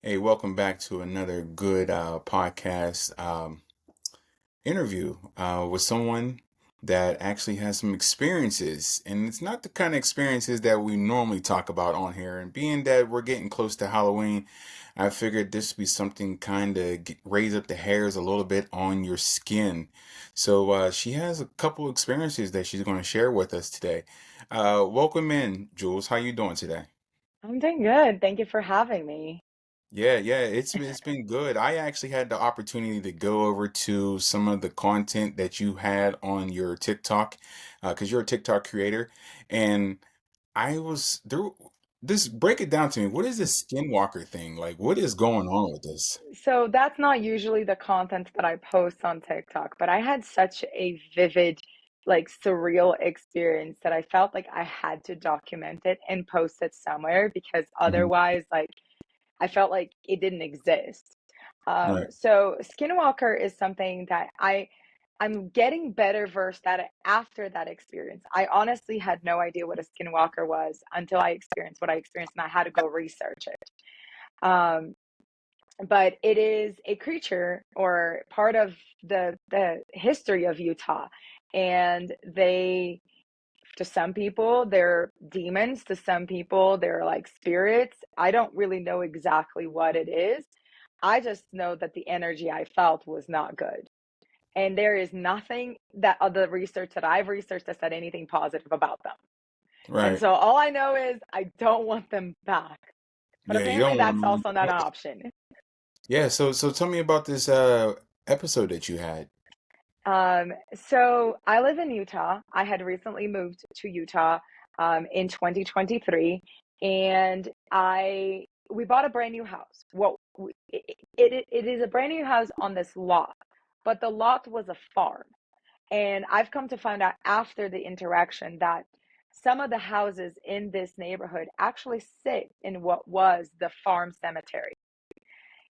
Hey, welcome back to another good podcast interview with someone that actually has some experiences. And it's not the kind of experiences that we normally talk about on here. And being that we're getting close to Halloween, I figured this would be something kind of raise up the hairs a little bit on your skin. So she has a couple experiences that she's going to share with us today. Welcome in, Jules. How you doing today? I'm doing good. Thank you for having me. Yeah, it's been good. I actually had the opportunity to go over to some of the content that you had on your TikTok, because you're a TikTok creator, and I was there. This break it down to me. What is this skinwalker thing? Like, what is going on with this? So that's not usually the content that I post on TikTok, but I had such a vivid, surreal experience that I felt like I had to document it and post it somewhere because Mhm. otherwise, I felt like it didn't exist. Right. So Skinwalker is something that I'm getting better versed at it after that experience. I honestly had no idea what a Skinwalker was until I experienced what I experienced, and I had to go research it. Um, but it is a creature or part of the history of Utah, and they to some people they're demons, to some people they're like spirits. I don't really know exactly what it is. I just know that the energy I felt was not good. And there is nothing that the research that I've researched that said anything positive about them. And Right. so all I know is I don't want them back. But Yeah, you apparently don't that's want also not an to. option. Yeah. So tell me about this episode that you had. So I live in Utah. I had recently moved to Utah in 2023, and I we bought a brand new house. It is a brand new house on this lot, but the lot was a farm. And I've come to find out after the interaction that some of the houses in this neighborhood actually sit in what was the farm cemetery.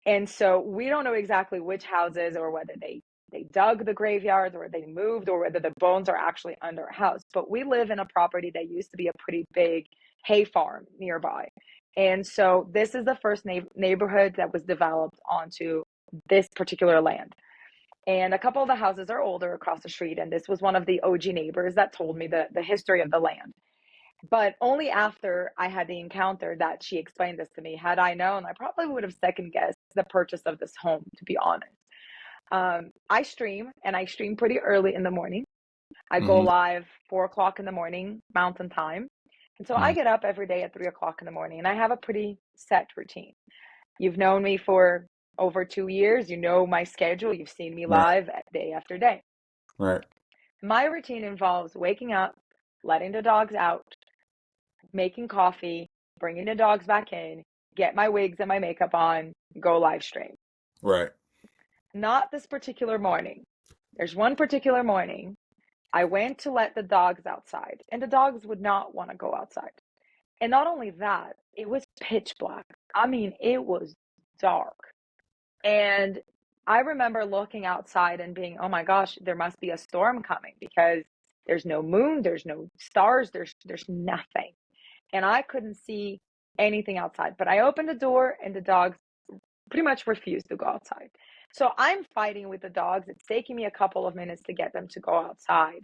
And so we don't know exactly which houses or whether they dug the graveyards or they moved or whether the bones are actually under a house. But we live in a property that used to be a pretty big hay farm nearby. And so this is the first neighborhood that was developed onto this particular land. And a couple of the houses are older across the street. And this was one of the OG neighbors that told me the history of the land. But only after I had the encounter that she explained this to me. Had I known, I probably would have second guessed the purchase of this home, to be honest. I stream, and I stream pretty early in the morning. I go Hmm. live 4 o'clock in the morning, Mountain Time. And so I Hmm. get up every day at 3 o'clock in the morning, and I have a pretty set routine. You've known me for over 2 years. You know my schedule. You've seen me Right. live day after day. Right. My routine involves waking up, letting the dogs out, making coffee, bringing the dogs back in, get my wigs and my makeup on, go live stream. Right. Not this particular morning. There's one particular morning I went to let the dogs outside, and the dogs would not want to go outside. And not only that, it was pitch black. I mean, it was dark. And I remember looking outside and being, oh my gosh, there must be a storm coming because there's no moon, there's no stars, there's nothing. And I couldn't see anything outside. But I opened the door and the dogs pretty much refused to go outside. So I'm fighting with the dogs. It's taking me a couple of minutes to get them to go outside.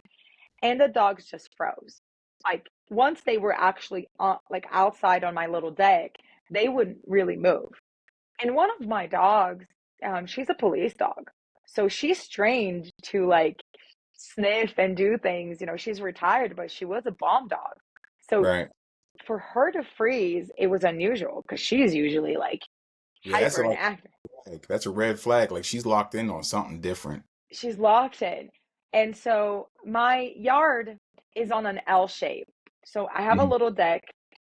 And the dogs just froze. Like once they were actually outside on my little deck, they wouldn't really move. And one of my dogs, she's a police dog. So she's trained to sniff and do things. You know, she's retired, but she was a bomb dog. So Right. for her to freeze, it was unusual because she's usually like Yeah, that's hyper and like active. that's a red flag. Like she's locked in on something different. She's locked in. And so my yard is on an L shape. So I have a Mhm. little deck,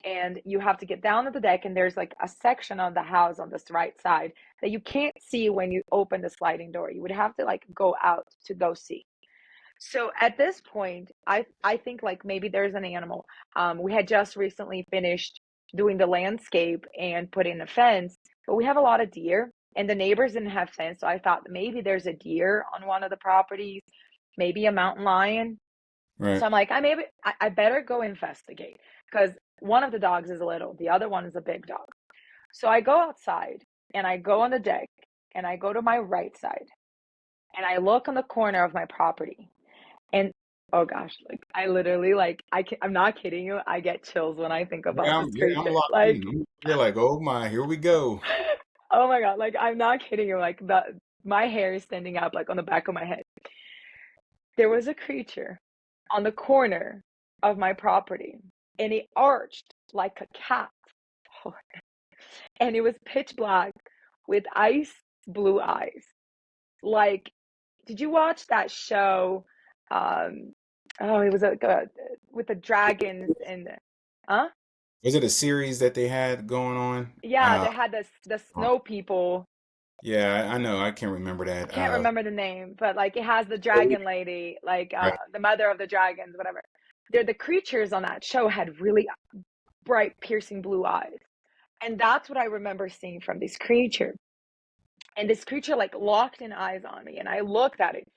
and you have to get down to the deck, and there's like a section of the house on this right side that you can't see when you open the sliding door. You would have to like go out to go see. So at this point, I think like maybe there's an animal. We had just recently finished doing the landscape and put in a fence, but we have a lot of deer, and the neighbors didn't have fence, so I thought maybe there's a deer on one of the properties, maybe a mountain lion. So Right. I'm like, I better go investigate because one of the dogs is little, the other one is a big dog. So I go outside, and I go on the deck and I go to my right side and I look on the corner of my property. And oh gosh, like I literally like I'm not kidding you. I get chills when I think about this Yeah, I'm creature. locked Like, in. You're like, oh my, here we go. oh my God, like I'm not kidding you. Like my hair is standing up like on the back of my head. There was a creature on the corner of my property and it arched like a cat. And it was pitch black with ice blue eyes. Like, did you watch that show? Um, oh, it was with the dragons and huh? Was it a series that they had going on? Yeah, they had the snow people. Yeah, I know. I can't remember I that. can't remember the name, but like it has the dragon lady, like Right. the mother of the dragons, whatever. The creatures on that show had really bright, piercing blue eyes. And that's what I remember seeing from this creature. And this creature like locked in eyes on me, and I looked at it.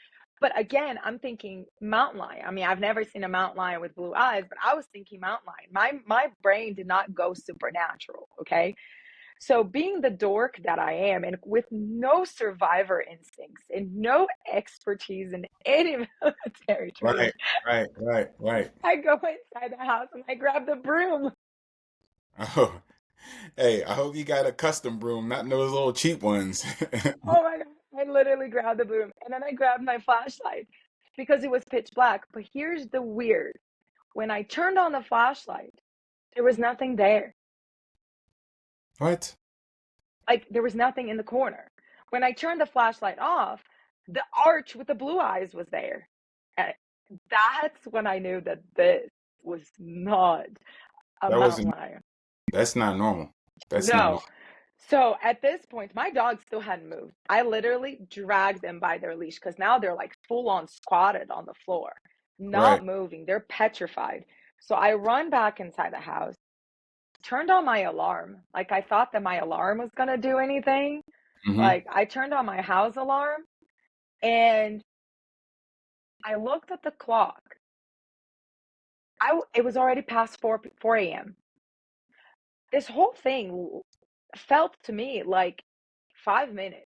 But again, I'm thinking mountain lion. I mean, I've never seen a mountain lion with blue eyes, but I was thinking mountain lion. My brain did not go supernatural, okay? So being the dork that I am and with no survivor instincts and no expertise in any military training, Right, right. I go inside the house and I grab the broom. Oh, hey, I hope you got a custom broom, not those little cheap ones. Oh my God. I literally grabbed the broom and then I grabbed my flashlight because it was pitch black. But here's the weird. When I turned on the flashlight, there was nothing there. What? Like there was nothing in the corner. When I turned the flashlight off, the arch with the blue eyes was there. And that's when I knew that this was not a That mountain wasn't, lion. that's not normal. That's not No. normal. So at this point, my dog still hadn't moved. I literally dragged them by their leash because now they're like full on squatted on the floor, Right. not moving. They're petrified. So I run back inside the house, turned on my alarm. Like I thought that my alarm was going to do anything. Mm-hmm. Like I turned on my house alarm and I looked at the clock. It was already past 4 a.m. This whole thing felt to me like 5 minutes,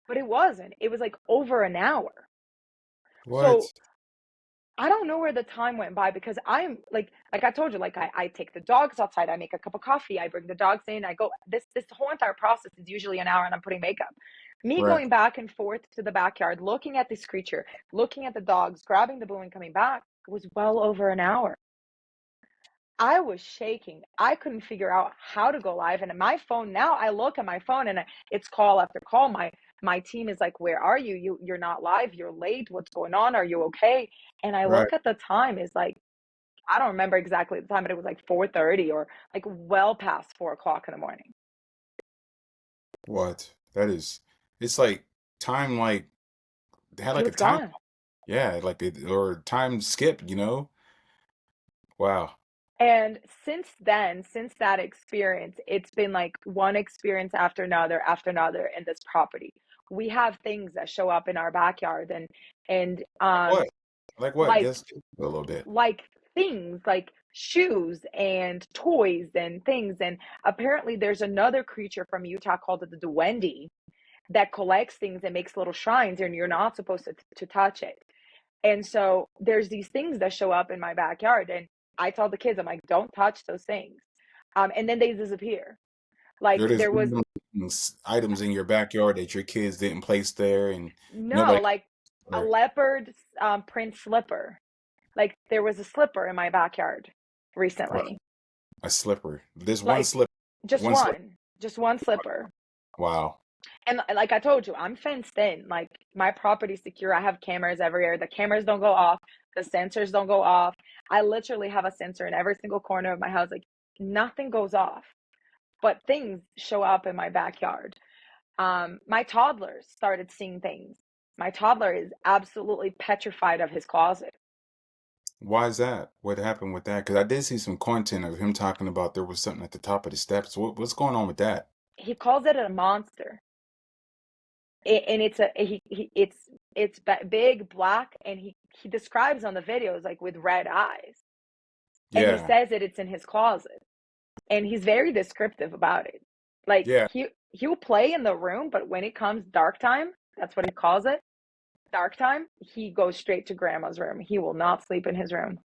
but it wasn't. It was like over an hour. So What? I don't know where the time went by because I'm like I told you, like I take the dogs outside, I make a cup of coffee, I bring the dogs in, I go this whole entire process is usually an hour and I'm putting makeup. Me Right. going back and forth to the backyard, looking at this creature, looking at the dogs, grabbing the blue and coming back was well over an hour. I was shaking. I couldn't figure out how to go live. And my phone now, I look at my phone and it's call after call. My team is like, "Where are you? You're not live. You're late. What's going on? Are you okay?" And I Right. look at the time. It's like I don't remember exactly the time, but it was like 4:30 or like well past 4 o'clock in the morning. What? That is, it's like time, like, they had He like a was time. gone. Yeah, like it, or time skip, you know? Wow. And since then, since that experience, it's been like one experience after another in this property. We have things that show up in our backyard and Like what? Like what? like Just a little bit. like things like shoes and toys and things. And apparently there's another creature from Utah called the duende that collects things and makes little shrines and you're not supposed to touch it. And so there's these things that show up in my backyard and I tell the kids, I'm like, don't touch those things. And then they disappear. There Like is there was items in your backyard that your kids didn't place there, and no, nobody. like a Right. leopard print slipper. Like there was a slipper in my backyard Wow. recently. A slipper. There's one Like slip. just One slip. just one slipper. Wow. And like I told you, I'm fenced in. Like my property's secure. I have cameras everywhere. The cameras don't go off. The sensors don't go off. I literally have a sensor in every single corner of my house. Like nothing goes off, but things show up in my backyard. My toddler started seeing things. My toddler is absolutely petrified of his closet. Why is that? What happened with that? Because I did see some content of him talking about there was something at the top of the steps. What's going on with that? He calls it a monster. And it's it's big black and he describes on the videos like with red eyes and he Yeah. says that it's in his closet and he's very descriptive about it. Like Yeah. he'll play in the room, but when it comes dark time, that's what he calls it, dark time, he goes straight to grandma's room. He will not sleep in his room.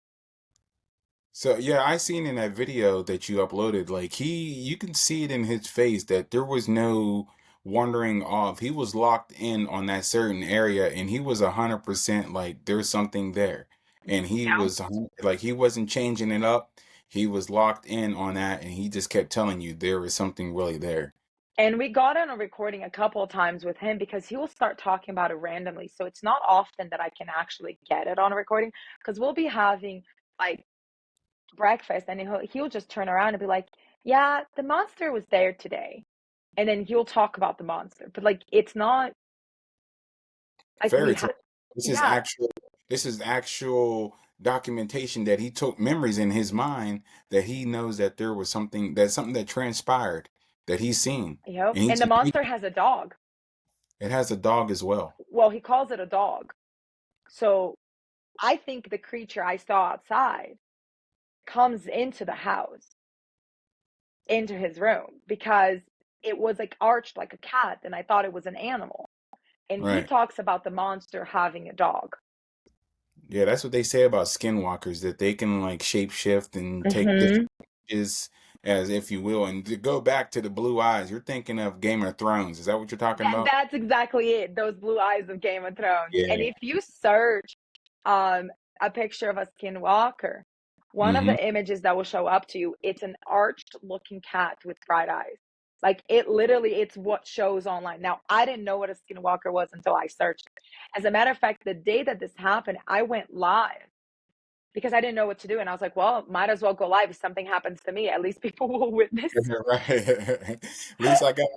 So yeah, I seen in that video that you uploaded, like you can see it in his face that there was no wandering off. He was locked in on that certain area, and he was 100% like there's something there, and he Yeah. was like he wasn't changing it up. He was locked in on that, and he just kept telling you there was something really there. And we got on a recording a couple of times with him because he will start talking about it randomly. So it's not often that I can actually get it on a recording because we'll be having like breakfast and he'll just turn around and be like, "Yeah, the monster was there today." And then he'll talk about the monster. But like it's not like we Fairy have tale. This is yeah, actual. This is actual documentation that he took memories in his mind that he knows that there was something that transpired that he's seen, yep. and he And the just monster has a dog. it has a dog as well. Well, he calls it a dog. So I think the creature I saw outside comes into the house, into his room, because it was like arched like a cat, and I thought it was an animal. And he Right. talks about the monster having a dog. Yeah, that's what they say about skinwalkers, that they can like shapeshift and take different Hmm. images, as if you will. And to go back to the blue eyes, you're thinking of Game of Thrones. Is that what you're talking about? That's exactly it. Those blue eyes of Game of Thrones. And Yeah. if you search um, a picture of a skinwalker, one of Mm-hmm. the images that will show up to you, it's an arched looking cat with bright eyes. Like it literally, it's what shows online. Now, I didn't know what a skinwalker was until I searched it. As a matter of fact, the day that this happened, I went live because I didn't know what to do. And I was like, well, might as well go live. If something happens to me, at least people will witness. Right. At least I got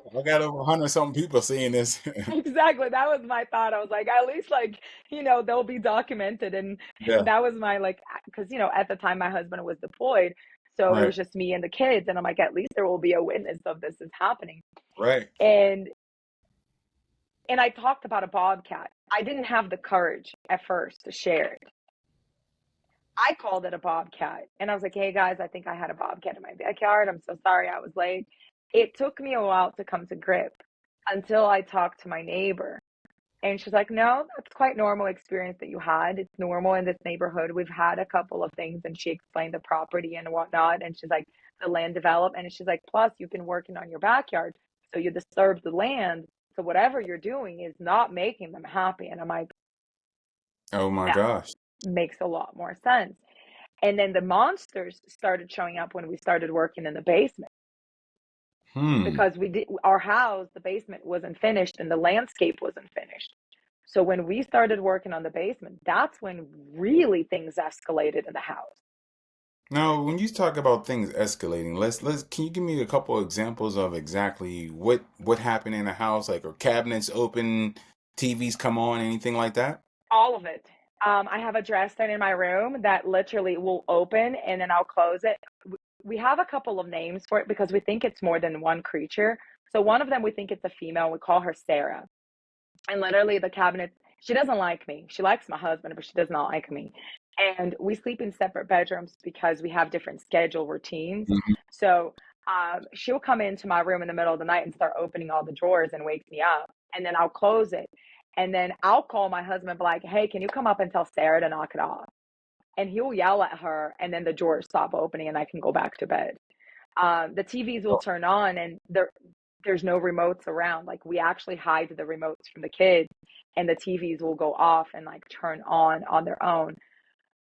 over 100 something people seeing this. Exactly. That was my thought. I was like, at least like, they'll be documented. And Yeah. that was my like, because, at the time my husband was deployed. So it Right. was just me and the kids. And I'm like, at least there will be a witness of this is happening. Right. And and I talked about a bobcat. I didn't have the courage at first to share it. I called it a bobcat. And I was like, hey guys, I think I had a bobcat in my backyard. I'm so sorry I was late. It took me a while to come to grip until I talked to my neighbor. And she's like, no, that's quite normal experience that you had. It's normal in this neighborhood. We've had a couple of things. And she explained the property and whatnot. And she's like, the land developed. And she's like, plus you've been working on your backyard. So you disturb the land. So whatever you're doing is not making them happy. And I'm like, Oh my that gosh. makes a lot more sense. And then the monsters started showing up when we started working in the basement Hmm. because we did our house, the basement wasn't finished and the landscape wasn't finished. So when we started working on the basement, that's when really things escalated in the house. Now, when you talk about things escalating, let's can you give me a couple examples of exactly what happened in a house, like are cabinets open, TVs come on, anything like that? All of it. I have a dresser in my room that literally will open and then I'll close it. We have a couple of names for it because we think it's more than one creature. So one of them, we think it's a female. We call her Sarah. And literally the cabinet, she doesn't like me. She likes my husband, but she does not like me. And we sleep in separate bedrooms because we have different schedule routines. Hmm. So she'll come into my room in the middle of the night and start opening all the drawers and wake me up. And then I'll close it. And then I'll call my husband and be like, hey, can you come up and tell Sarah to knock it off? And he'll yell at her, and then the drawers stop opening and I can go back to bed. The TVs will turn on and there's no remotes around. Like we actually hide the remotes from the kids and the TVs will go off and like turn on their own.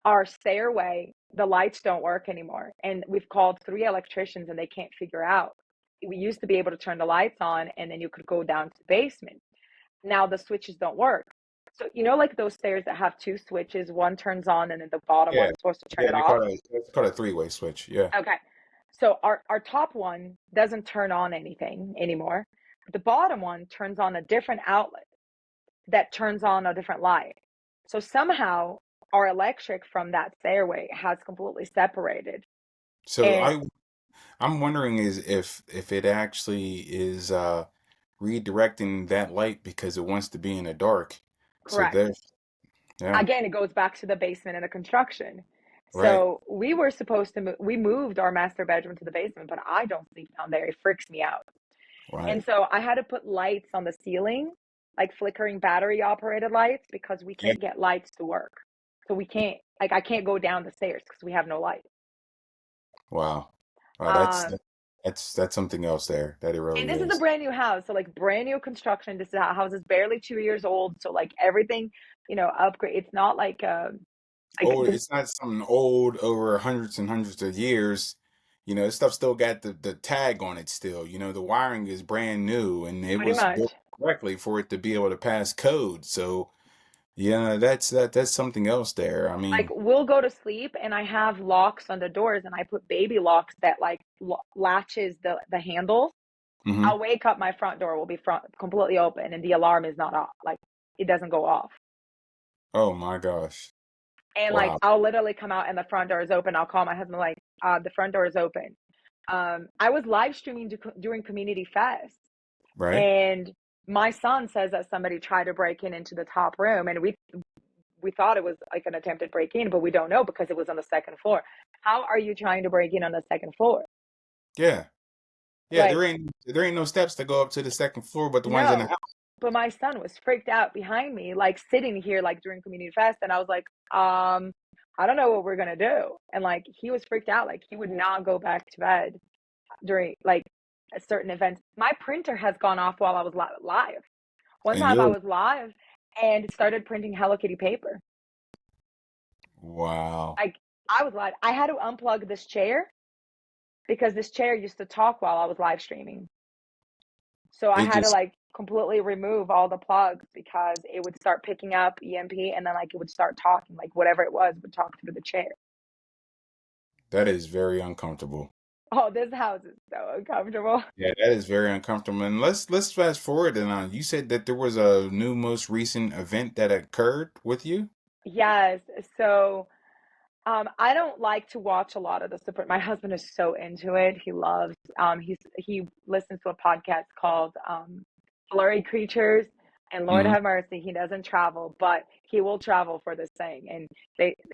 Our stairway, the lights don't work anymore. And we've called 3 electricians and they can't figure out. We used to be able to turn the lights on and then you could go down to the basement. Now the switches don't work. So, like those stairs that have 2 switches, one turns on and then the bottom Yeah, one is supposed to turn yeah, it off. it's called a three-way switch. Yeah. Okay. So our top one doesn't turn on anything anymore. The bottom one turns on a different outlet that turns on a different light. So somehow our electric from that stairway has completely separated. So And I'm wondering is if it actually is redirecting that light because it wants to be in the dark. So correct. there, yeah, Again, it goes back to the basement and the construction. right. So we were supposed to we moved our master bedroom to the basement, but I don't sleep down there. It freaks me out. Right. And so I had to put lights on the ceiling, like flickering battery operated lights, because we Yeah. can't get lights to work. So we can't, like, I can't go down the stairs because we have no light. Wow. Wow, Um, that's something else there. That it and really this is a is. brand new house. So, like, brand new construction. This house is barely 2 years old. So, like, everything, upgrade. It's not like Oh, the it's not something old over hundreds and hundreds of years. This stuff still got the tag on it still. The wiring is brand new and it pretty was built much. correctly for it to be able to pass code. So, yeah, that's something else there. I Like, mean, we'll go to sleep and I have locks on the doors and I put baby locks that like latches the handles. hmm I'll wake up, my front door will be completely open and the alarm is not off. Like, it doesn't go off. Oh my gosh. And like, Wow. I'll literally come out and the front door is open. I'll call my husband, like, the front door is open. I was live streaming during Community Fest, Right? and my son says that somebody tried to break into the top room, and we thought it was like an attempted break in, but we don't know because it was on the second floor. How are you trying to break in on the second floor? Yeah. Yeah, Like, there ain't no steps to go up to the second floor but the ones in the no. house. But my son was freaked out behind me, like sitting here, like during Community Fest, and I was like, I don't know what we're gonna do. And like, he was freaked out, like he would not go back to bed during like a certain events. My printer has gone off while I was live. One And time I you're was live and it started printing Hello Kitty paper. wow. Like, I was live. I had to unplug this chair because this chair used to talk while I was live streaming. So I It had to just like completely remove all the plugs because it would start picking up EMP and then like it would start talking, like whatever it was would talk through the chair. that is very uncomfortable. Oh, this house is so uncomfortable. Yeah, that is very uncomfortable. And let's fast forward and you said that there was a new most recent event that occurred with you? Yes. So I don't like to watch a lot of the super. My husband is so into it. He loves. He listens to a podcast called Blurry Creatures. And Lord Hmm. have mercy, he doesn't travel, but he will travel for this thing. And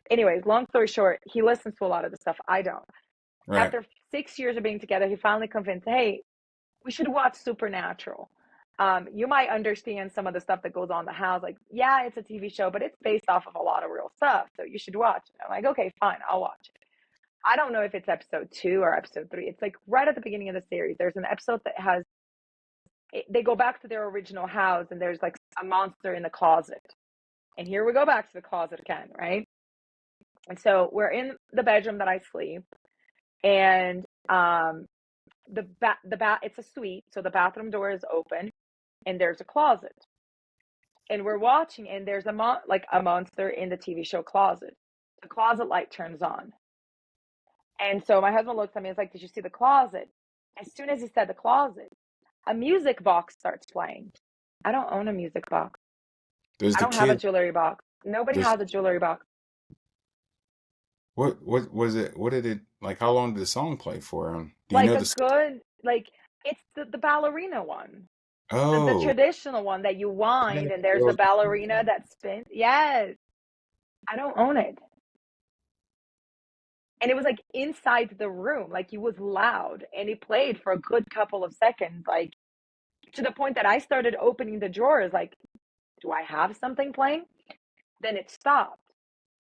anyways, long story short, he listens to a lot of the stuff I don't. Right. After 6 years of being together, he finally convinced, hey, we should watch Supernatural. You might understand some of the stuff that goes on in the house. Like, yeah, it's a TV show, but it's based off of a lot of real stuff. So you should watch it. I'm like, okay, fine, I'll watch it. I don't know if it's episode 2 or episode 3. It's like right at the beginning of the series. There's an episode that has, they go back to their original house and there's like a monster in the closet. And here we go back to the closet again, right? And so we're in the bedroom that I sleep, and it's a suite, so the bathroom door is open, and there's a closet, and we're watching, and there's like a monster in the TV show closet. The closet light turns on, and so my husband looks at me and is like, "Did you see the closet?" As soon as he said the closet, a music box starts playing. I don't own a music box. Does I the don't have a kid jewelry box. Nobody does has a jewelry box. what was it? What did it like? How long did the song play for him? Do you Like know a the good, like, it's the ballerina one. The Oh, traditional one that you yeah, wind and there's a girls ballerina that spins. Yes, I don't own it. And it was like inside the room, like it was loud and it played for a good couple of seconds, like to the point that I started opening the drawers, like, do I have something playing? Then it stopped.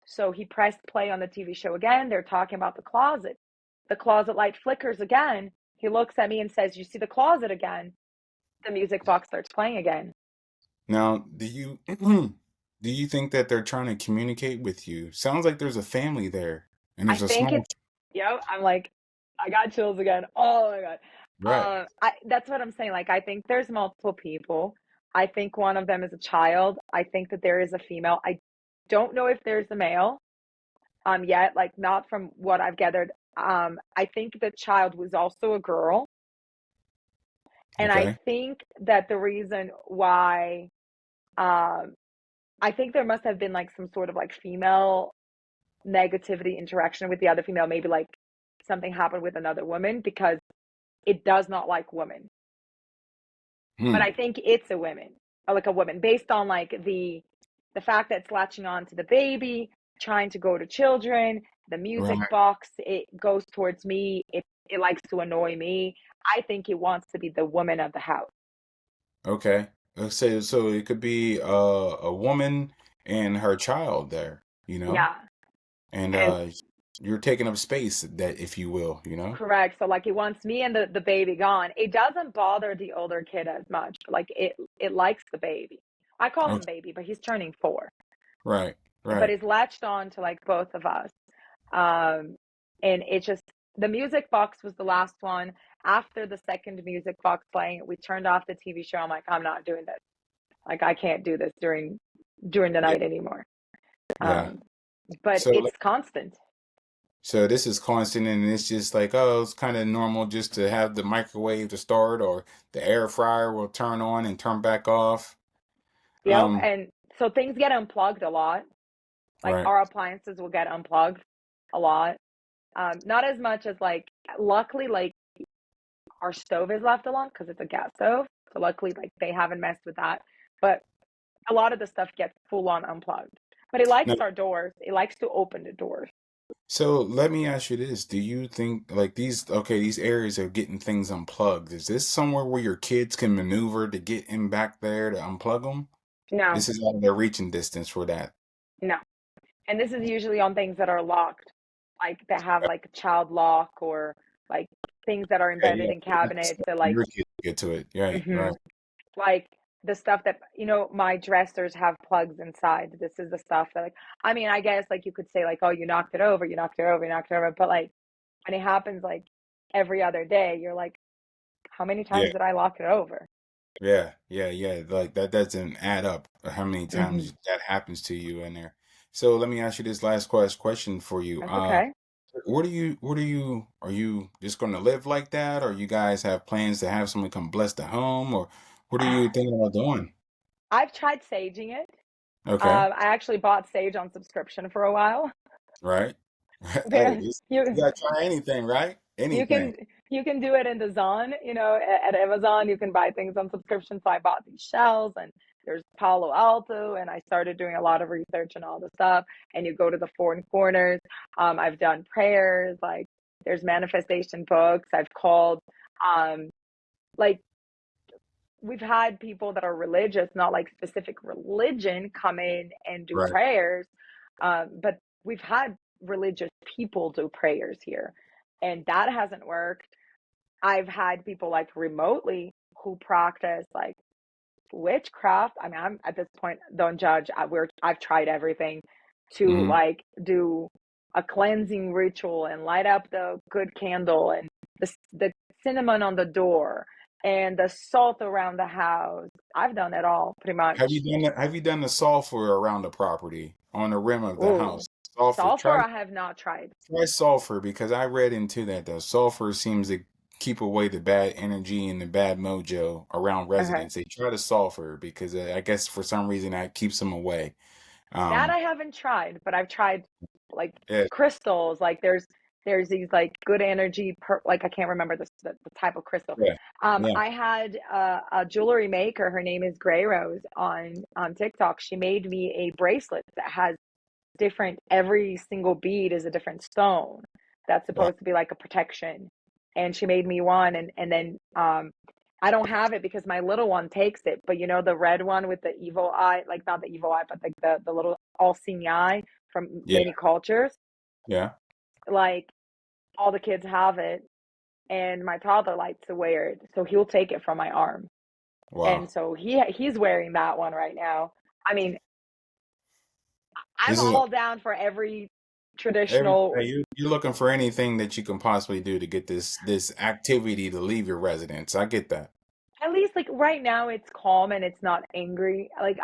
So he pressed play on the TV show again. They're talking about the closet. The closet light flickers again. He looks at me and says, you see the closet again? The music box starts playing again. Now, do you do you think that they're trying to communicate with you? Sounds like there's a family there and I there's a think small it's, I'm like, I got chills again. Oh my God. right. That's what I'm saying. Like, I think there's multiple people. I think one of them is a child. I think that there is a female. I don't know if there's a male yet, like not from what I've gathered. I think the child was also a girl. And I Okay. think that the reason why, um, I think there must have been like some sort of like female negativity interaction with the other female, maybe like something happened with another woman because it does not like women. But Hmm. I think it's a woman, or like a woman, based on like the fact that it's latching on to the baby, trying to go to children, the music Right. box, it goes towards me, it likes to annoy me. I think it wants to be the woman of the house. Okay. Let's say so it could be a woman and her child there, you know? Yeah. And And you're taking up space that if you will, you know? correct. So like it wants me and the baby gone. It doesn't bother the older kid as much. Like it likes the baby. I call him Okay. baby, but he's turning 4. Right. But Right. it's latched on to like both of us. Um, and it just the music box was the last one. After the second music box playing, we turned off the TV show. I'm like, I'm not doing this. Like I can't do this during the Yeah. night anymore. Yeah. Um, but So it's constant. so this is constant and it's just like, oh, it's kind of normal just to have the microwave to start or the air fryer will turn on and turn back off. Yep. Um, And so things get unplugged a lot. Like right. our appliances will get unplugged a lot. Not as much as like, luckily, like our stove is left alone because it's a gas stove. So luckily, like they haven't messed with that. But a lot of the stuff gets full on unplugged. But it likes Now, our doors. It likes to open the doors. so let me ask you this. Do you think like these areas are getting things unplugged? Is this somewhere where your kids can maneuver to get in back there to unplug them? No, This is out of their reaching distance for that. no. And this is usually on things that are locked, like that have like a child lock or like things that are Yeah, embedded yeah. in cabinets. So like, Your kids get to it. Right, mhm, right. like the stuff that my dressers have plugs inside. This is the stuff that like I mean, I guess like you could say like, oh, you knocked it over, you knocked it over, you knocked it over. But like when it happens like every other day, you're like, how many Yeah. times did I lock it over? Yeah, yeah, yeah. Like that doesn't add up how many Hmm. times that happens to you in there. So let me ask you this last question for you. That's okay. Are you just going to live like that? Or you guys have plans to have someone come bless the home? Or what are you thinking about doing? I've tried saging it. Okay, I actually bought sage on subscription for a while. right. Hey, There, you gotta try anything, right? you Anything. can you can do it in the Zon, at Amazon. You can buy things on subscription. So I bought these shells, and there's Palo Alto, and I started doing a lot of research and all the stuff. And you go to the 4 corners. I've done prayers, like there's manifestation books. I've called, um, like we've had people that are religious, not like specific religion, come in and do Right. prayers. But we've had religious people do prayers here, and that hasn't worked. I've had people like remotely who practice like witchcraft. I mean, I'm at this point, don't judge. I've tried everything to Hmm. like do a cleansing ritual and light up the good candle and the cinnamon on the door and the salt around the house. I've done it all pretty much. Have you done the sulfur around the property on the rim of the Oh, house? Sulfur. sulfur I have not tried. Try sulfur because I read into that though. Sulfur seems to keep away the bad energy and the bad mojo around Okay. residents. They try to sulfur because I guess for some reason that keeps them away. That Um, I haven't tried, but I've tried like yeah, crystals. Like there's these like good energy like I can't remember the type of crystal. yeah, yeah, I had a jewelry maker. Her name is Gray Rose on TikTok. She made me a bracelet that has different. Every single bead is a different stone. That's wow, supposed to be like a protection. And she made me one, and then I don't have it because my little one takes it. But the red one with the evil eye, like not the evil eye, but like the little all-seeing eye from yeah, many cultures. yeah. Like all the kids have it, and my toddler likes to wear it, so he'll take it from my arm. And Wow. so he's wearing that one right now. I mean, I'm This is all down for every every traditional. you're looking for anything that you can possibly do to get this activity to leave your residence. I get that. At least like right now it's calm and it's not angry. Like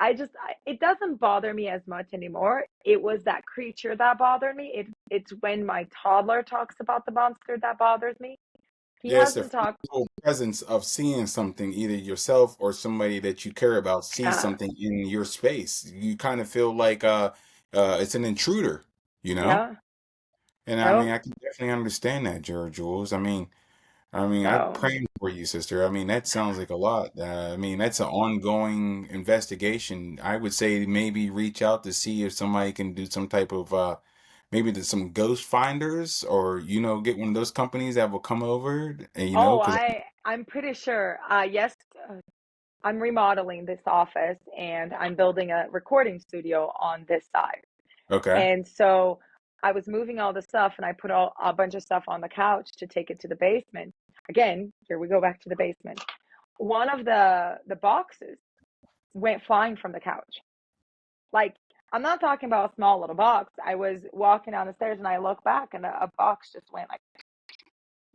it doesn't bother me as much anymore. It was that creature that bothered me. It's when my toddler talks about the monster that bothers me. He Yes, the hasn't talked. physical presence of seeing something, either yourself or somebody that you care about, see Yeah, something in your space. You kind of feel like it's an intruder, you know? yeah. And I mean, Nope. I can definitely understand that, Jared Jules. I'm So praying for you, sister. I mean, that sounds like a lot. I mean, that's an ongoing investigation. I would say maybe reach out to see if somebody can do some type of maybe there's some ghost finders or get one of those companies that will come over and oh, because I I'm pretty sure. Yes, I'm remodeling this office and I'm building a recording studio on this side. Okay. And so I was moving all the stuff and I put a bunch of stuff on the couch to take it to the basement. Again, here we go back to the basement. One of the boxes went flying from the couch. Like, I'm not talking about a small little box. I was walking down the stairs and I look back and a box just went like,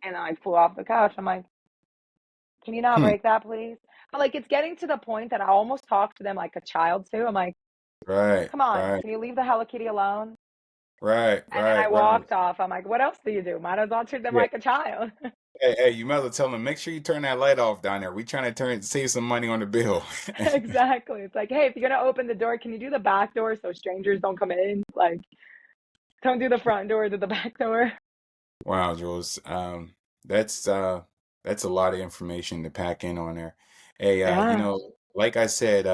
and I flew off the couch. I'm like, can you not Hmm. break that, please? But like, it's getting to the point that I almost talk to them like a child too. I'm like, Right, come on, right, can you leave the Hello Kitty alone? right, And then I right, right. walked off. I'm like, what else do you do? Might as well treat them Yeah. like a child. Hey, you might as well tell them, make sure you turn that light off down there. We trying to save some money on the bill. Exactly. It's like, hey, if you're gonna open the door, can you do the back door so strangers don't come in? Like, don't do the front door, do the back door. Wow, Jules. That's that's a lot of information to pack in on there. Hey, Yeah. like I said,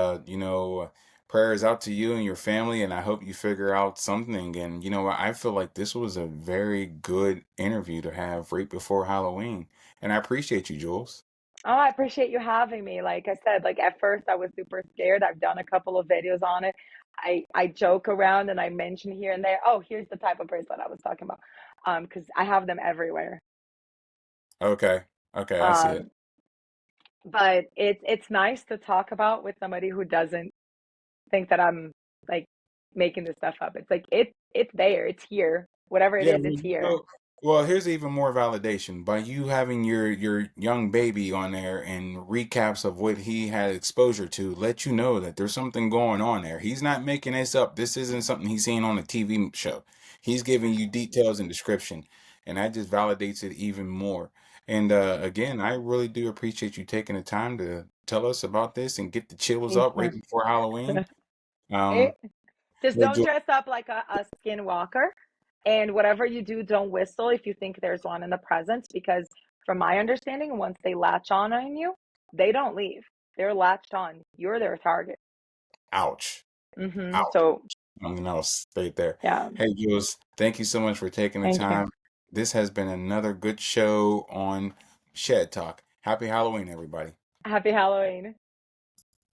prayers out to you and your family, and I hope you figure out something. And I feel like this was a very good interview to have right before Halloween, and I appreciate you, Jules. Oh, I appreciate you having me. Like I said, like at first I was super scared. I've done a couple of videos on it. I joke around and I mention here and there, oh, here's the type of bracelet I was talking about. Because I have them everywhere. Okay, okay, I see it. Um, but it's nice to talk about with somebody who doesn't think that I'm like making this stuff up. It's like it's there, it's here. Whatever it Yeah, is, it's here. well, here's even more validation by you having your young baby on there and recaps of what he had exposure to. Let you know that there's something going on there. He's not making this up. This isn't something he's seen on a TV show. He's giving you details and description, and that just validates it even more. And again, I really do appreciate you taking the time to tell us about this and get the chills Thank up right you. before Halloween. It, Um, just well, don't dress up like a skinwalker. And whatever you do, don't whistle if you think there's one in the presence, because from my understanding, once they latch on you, they don't leave. They're latched on. You're their target. ouch. Ouch. So Something else right there. yeah, Hey, Jules, thank you so much for taking the thank you. time. This has been another good show on Shed Talk. Happy Halloween, everybody. Happy Halloween.